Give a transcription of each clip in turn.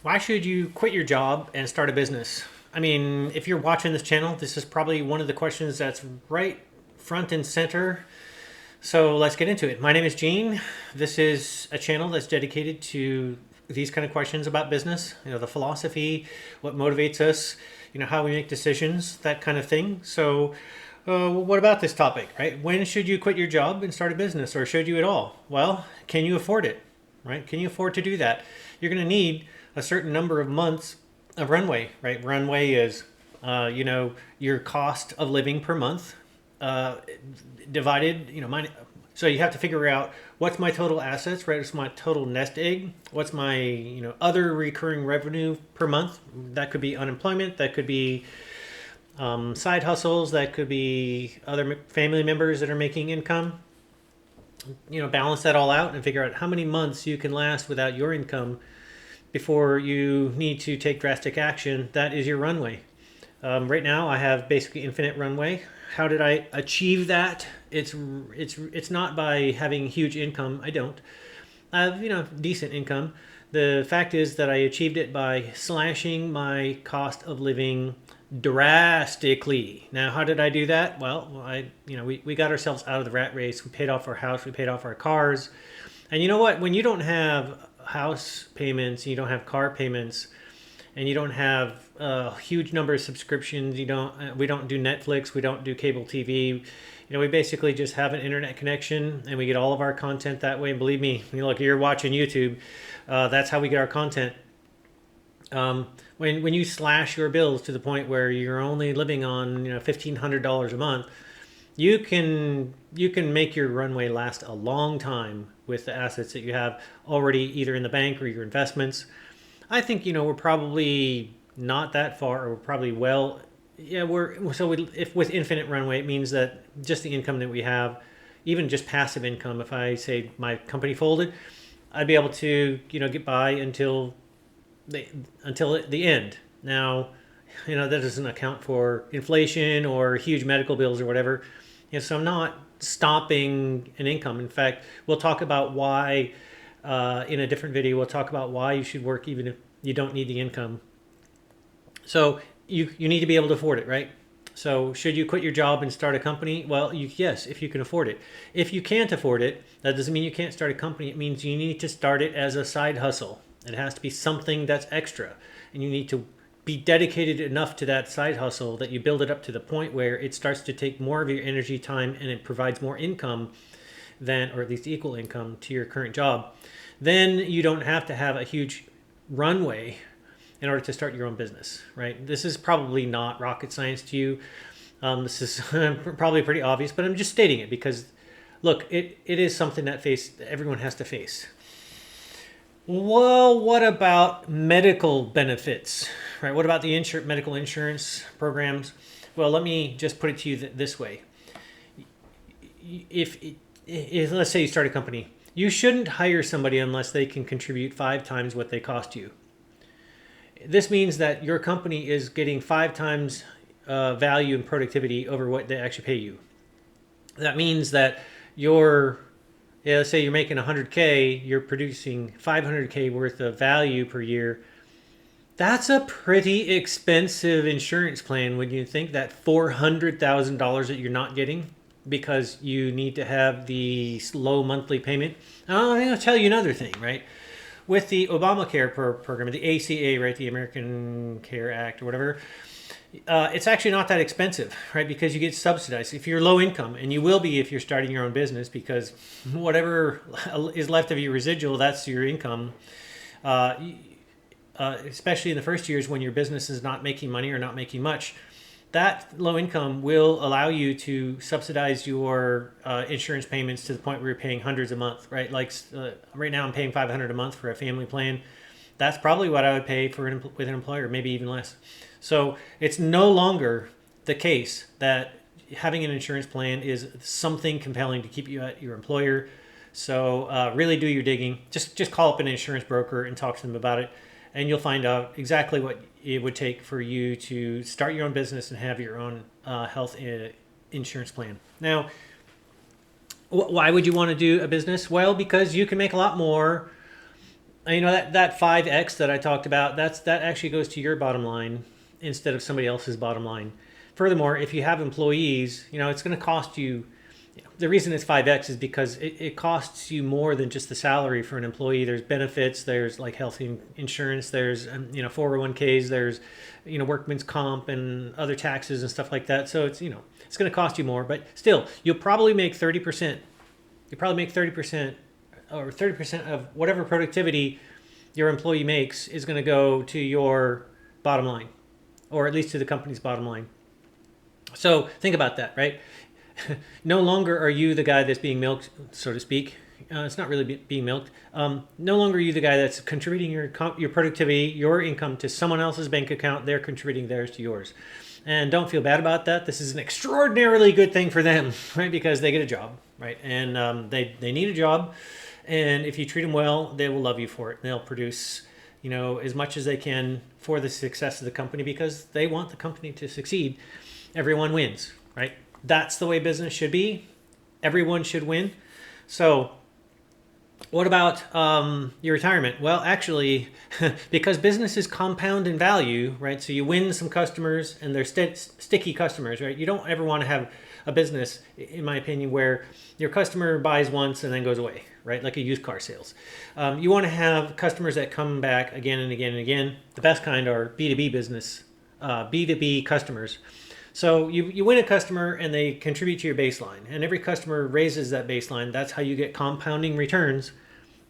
Why should you quit your job and start a business? I mean, if you're watching this channel, this is probably one of the questions that's right front and center. So let's get into it. My name is Gene. This is a channel that's dedicated to these kind of questions about business, the philosophy, what motivates us, how we make decisions, that kind of thing. So, what about this topic, right? When should you quit your job and start a business, or should you at all? Well, can you afford it, right? Can you afford to do that? You're going to need a certain number of months of runway, right? Runway is, your cost of living per month uh, divided, so you have to figure out what's my total assets, right? What's my total nest egg? What's my, other recurring revenue per month? That could be unemployment. That could be side hustles. That could be other family members that are making income. Balance that all out and figure out how many months you can last without your income before you need to take drastic action. That is your runway. Right now, I have basically infinite runway. How did I achieve that? It's not by having huge income. I don't. I have decent income. The fact is that I achieved it by slashing my cost of living drastically. Now, how did I do that? Well, we got ourselves out of the rat race. We paid off our house. We paid off our cars. And you know what? When you don't have house payments, you don't have car payments, and you don't have a huge number of subscriptions, we don't do Netflix, we don't do cable TV. We basically just have an internet connection, and we get all of our content that way. And believe me, look, you're watching YouTube, that's how we get our content. When you slash your bills to the point where you're only living on $1,500 a month, you can make your runway last a long time with the assets that you have already either in the bank or your investments. I think we're probably not that far, or we're probably if with infinite runway, it means that just the income that we have, even just passive income, if I say my company folded, I'd be able to get by until the end. Now, that doesn't account for inflation or huge medical bills or whatever. So I'm not stopping an income. In fact, we'll talk about why in a different video. We'll talk about why you should work even if you don't need the income. So you need to be able to afford it, right? So should you quit your job and start a company? Well, yes, if you can afford it. If you can't afford it, that doesn't mean you can't start a company. It means you need to start it as a side hustle. It has to be something that's extra, and you need to be dedicated enough to that side hustle that you build it up to the point where it starts to take more of your energy, time, and it provides more income than, or at least equal income to your current job. Then you don't have to have a huge runway in order to start your own business, right? This is probably not rocket science to you. This is probably pretty obvious, but I'm just stating it because, look, it is something that everyone has to face. Well, what about medical benefits, right? What about the medical insurance programs? Well, let me just put it to you this way. If let's say you start a company, you shouldn't hire somebody unless they can contribute 5 times what they cost you. This means that your company is getting 5 times value and productivity over what they actually pay you. That means that let's say you're making 100K, you're producing 500K worth of value per year. That's a pretty expensive insurance plan when you think that $400,000 that you're not getting because you need to have the low monthly payment. I'll tell you another thing, right? With the Obamacare program, the ACA, right, the American Care Act or whatever, it's actually not that expensive, right? Because you get subsidized. If you're low income, and you will be if you're starting your own business, because whatever is left of your residual, that's your income. Especially in the first years when your business is not making money or not making much, that low income will allow you to subsidize your insurance payments to the point where you're paying hundreds a month, right? Like right now I'm paying $500 a month for a family plan. That's probably what I would pay with an employer, maybe even less. So it's no longer the case that having an insurance plan is something compelling to keep you at your employer. So really do your digging. Just call up an insurance broker and talk to them about it, and you'll find out exactly what it would take for you to start your own business and have your own health insurance plan. Now, why would you want to do a business? Well, because you can make a lot more that 5x that I talked about, that actually goes to your bottom line instead of somebody else's bottom line. Furthermore, if you have employees, it's going to cost you. The reason it's 5x is because it costs you more than just the salary for an employee. There's benefits, there's like health insurance, there's 401ks, there's workman's comp and other taxes and stuff like that. So it's going to cost you more, but still you'll probably make 30%. You probably make 30%, or 30% of whatever productivity your employee makes is going to go to your bottom line, or at least to the company's bottom line. So think about that, right? No longer are you the guy that's being milked, so to speak. It's not really being milked. No longer are you the guy that's contributing your productivity, your income to someone else's bank account. They're contributing theirs to yours. And don't feel bad about that. This is an extraordinarily good thing for them, right? Because they get a job, right? And they need a job. And if you treat them well, they will love you for it. They'll produce, as much as they can for the success of the company because they want the company to succeed. Everyone wins, right? That's the way business should be. Everyone should win. So what about your retirement? Well, actually, because businesses compound in value, right? So you win some customers and they're sticky customers, right? You don't ever want to have a business, in my opinion, where your customer buys once and then goes away, right? Like a used car sales. You want to have customers that come back again and again and again. The best kind are B2B business, B2B customers. So you win a customer and they contribute to your baseline, and every customer raises that baseline. That's how you get compounding returns.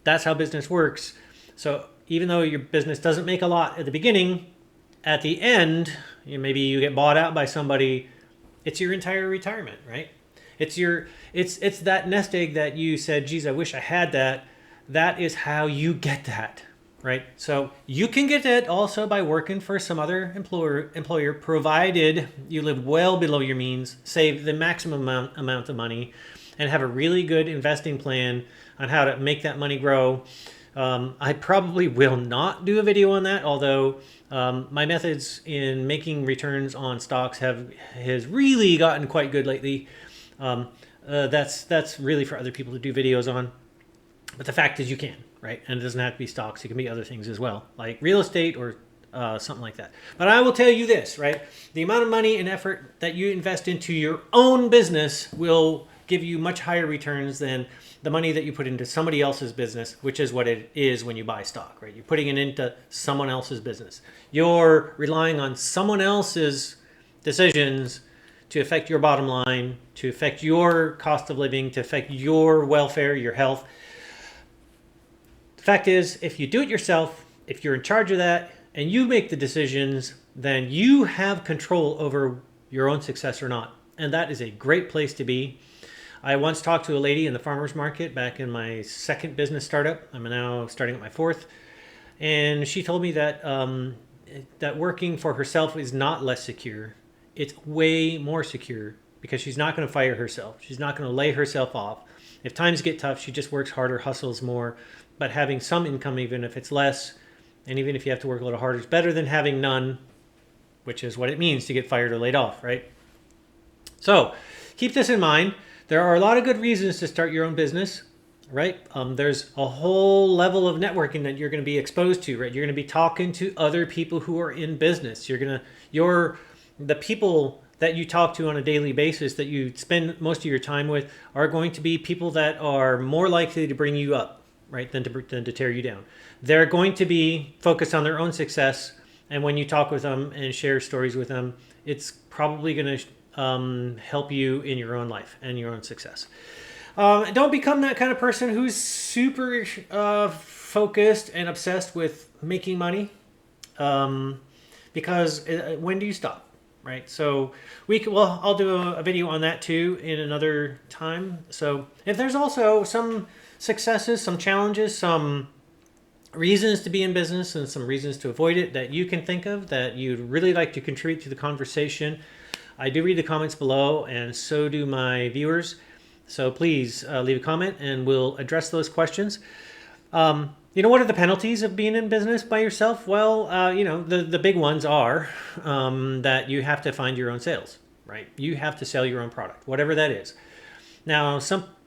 That's how business works. So even though your business doesn't make a lot at the beginning, at the end, maybe you get bought out by somebody, it's your entire retirement, right? It's that nest egg that you said, geez, I wish I had that. That is how you get that. Right, so you can get it also by working for some other employer, provided you live well below your means, save the maximum amount of money, and have a really good investing plan on how to make that money grow. I probably will not do a video on that, although my methods in making returns on stocks has really gotten quite good lately. That's really for other people to do videos on. But the fact is you can, right? And it doesn't have to be stocks. It can be other things as well, like real estate or something like that. But I will tell you this, right? The amount of money and effort that you invest into your own business will give you much higher returns than the money that you put into somebody else's business, which is what it is when you buy stock, right? You're putting it into someone else's business. You're relying on someone else's decisions to affect your bottom line, to affect your cost of living, to affect your welfare, your health. The fact is, if you do it yourself, if you're in charge of that and you make the decisions, then you have control over your own success or not. And that is a great place to be. I once talked to a lady in the farmer's market back in my second business startup. I'm now starting at my fourth. And she told me that that working for herself is not less secure. It's way more secure because she's not going to fire herself. She's not going to lay herself off. If times get tough, she just works harder, hustles more. But having some income, even if it's less, and even if you have to work a little harder, is better than having none, which is what it means to get fired or laid off, right? So keep this in mind. There are a lot of good reasons to start your own business, right? There's a whole level of networking that you're going to be exposed to, right? You're going to be talking to other people who are in business. The people that you talk to on a daily basis, that you spend most of your time with, are going to be people that are more likely to bring you up, right, than to tear you down. They're going to be focused on their own success, and when you talk with them and share stories with them, it's probably going to help you in your own life and your own success. Don't become that kind of person who's super focused and obsessed with making money, because when do you stop? Right, so I'll do a video on that too in another time. So if there's also some successes, some challenges, some reasons to be in business and some reasons to avoid it that you can think of that you'd really like to contribute to the conversation, I do read the comments below, and so do my viewers. So please leave a comment and we'll address those questions. What are the penalties of being in business by yourself? Well, the big ones are that you have to find your own sales, right? You have to sell your own product, whatever that is. Now,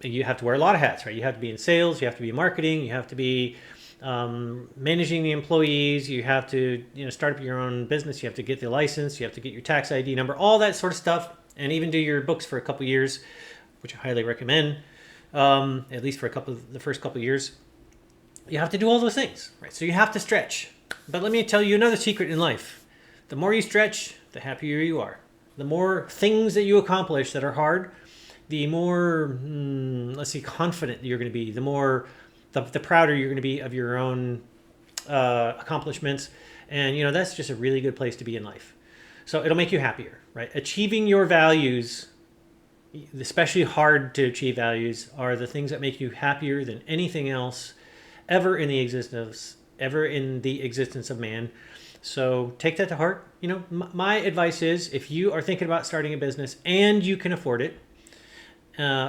you have to wear a lot of hats, right? You have to be in sales, you have to be in marketing, you have to be managing the employees. You have to, start up your own business. You have to get the license. You have to get your tax ID number, all that sort of stuff, and even do your books for a couple years, which I highly recommend, at least for the first couple years. You have to do all those things, right? So you have to stretch. But let me tell you another secret in life. The more you stretch, the happier you are. The more things that you accomplish that are hard, the more, confident you're going to be. The prouder you're going to be of your own accomplishments. And, that's just a really good place to be in life. So it'll make you happier, right? Achieving your values, especially hard to achieve values, are the things that make you happier than anything else ever in the existence of man. So take that to heart. My advice is, if you are thinking about starting a business and you can afford it,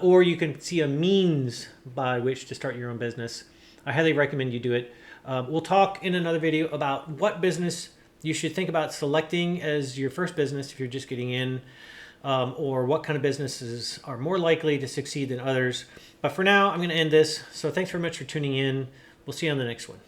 or you can see a means by which to start your own business, I highly recommend you do it. We'll talk in another video about what business you should think about selecting as your first business if you're just getting in, or what kind of businesses are more likely to succeed than others. But for now, I'm going to end this. So thanks very much for tuning in. We'll see you on the next one.